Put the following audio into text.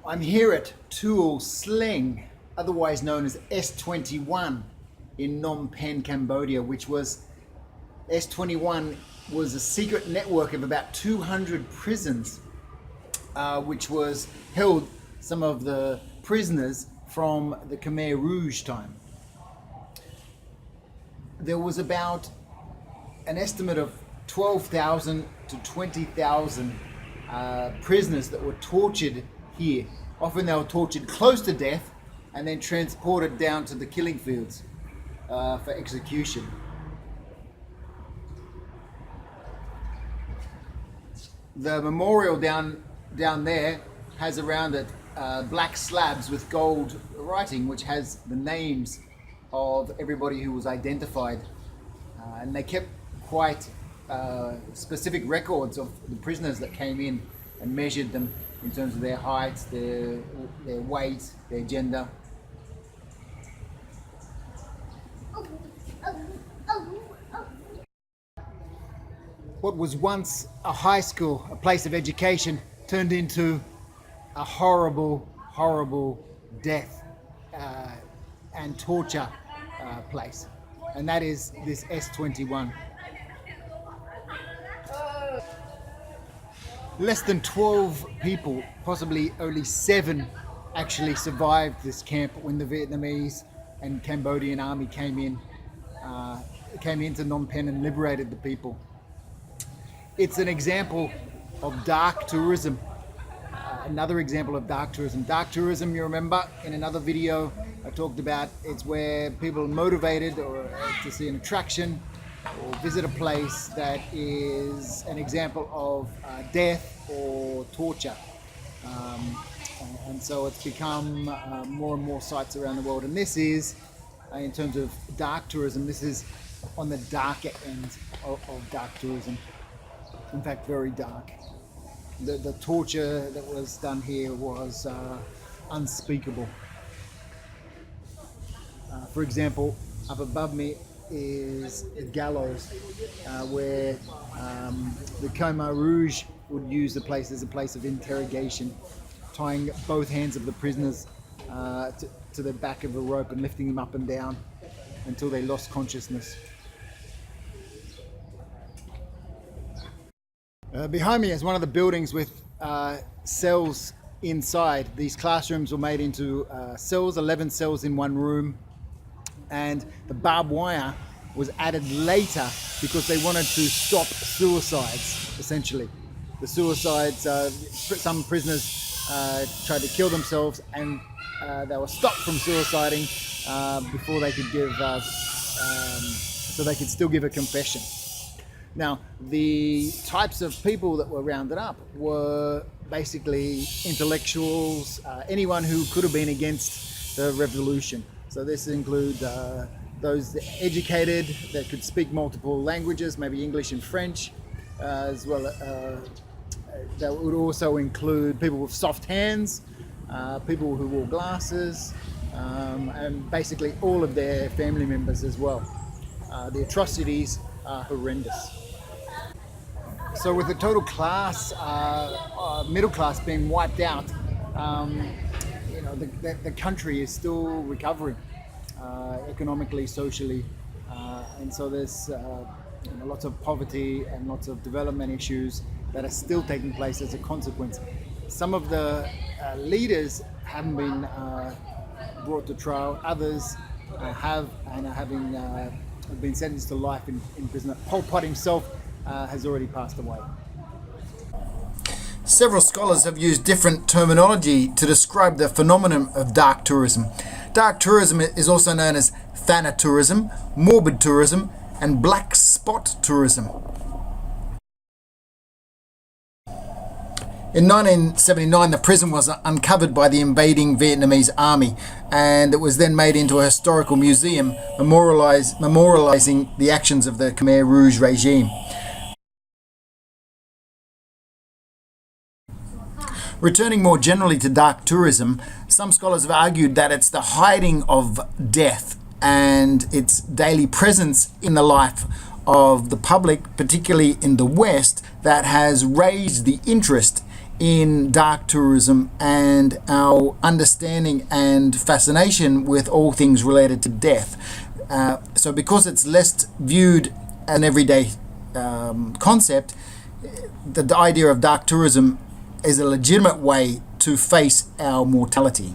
I'm here at Tuol Sleng, otherwise known as S21 in Phnom Penh, Cambodia, which was S21 was a secret network of about 200 prisons, which was held some of the prisoners from the Khmer Rouge time. There was about an estimate of 12,000 to 20,000 prisoners that were tortured here. Often they were tortured close to death and then transported down to the killing fields for execution. The memorial down there has around it black slabs with gold writing, which has the names of everybody who was identified, and they kept quite specific records of the prisoners that came in and measured them in terms of their height, their weight, their gender. What was once a high school, a place of education, turned into a horrible, horrible death and torture place. And that is this S21. Less than 12 people, possibly only 7, actually survived this camp when the Vietnamese and Cambodian army came into Phnom Penh and liberated the people. It's an example of dark tourism. Another example of dark tourism. Dark tourism, you remember in another video I talked about, it's where people are motivated or to see an attraction or visit a place that is an example of death or torture. And so it's become more and more sites around the world. And this is, in terms of dark tourism, this is on the darker end of dark tourism. In fact, very dark. The torture that was done here was unspeakable. For example, up above me is a gallows where the Khmer Rouge would use the place as a place of interrogation, tying both hands of the prisoners to the back of a rope and lifting them up and down until they lost consciousness. Behind me is one of the buildings with cells inside. These classrooms were made into cells, 11 cells in one room, and the barbed wire was added later because they wanted to stop suicides, essentially. The suicides, some prisoners tried to kill themselves and they were stopped from suiciding before they could give, so they could still give a confession. Now, the types of people that were rounded up were basically intellectuals, anyone who could have been against the revolution. So this includes those educated that could speak multiple languages, maybe English and French, as well. That would also include people with soft hands, people who wore glasses, and basically all of their family members as well. The atrocities are horrendous. So with the total class, middle class being wiped out, you know, the country is still recovering economically, socially, and so there's you know, lots of poverty and lots of development issues that are still taking place as a consequence. Some of the leaders haven't been brought to trial, others have and are having been sentenced to life in prison. Pol Pot himself has already passed away. Several scholars have used different terminology to describe the phenomenon of dark tourism. Dark tourism is also known as thanatourism, morbid tourism, and black spot tourism. In 1979, the prison was uncovered by the invading Vietnamese army, and it was then made into a historical museum memorializing the actions of the Khmer Rouge regime. Returning more generally to dark tourism, some scholars have argued that it's the hiding of death and its daily presence in the life of the public, particularly in the West, that has raised the interest in dark tourism and our understanding and fascination with all things related to death. So because it's less viewed as an everyday concept, the idea of dark tourism is a legitimate way to face our mortality.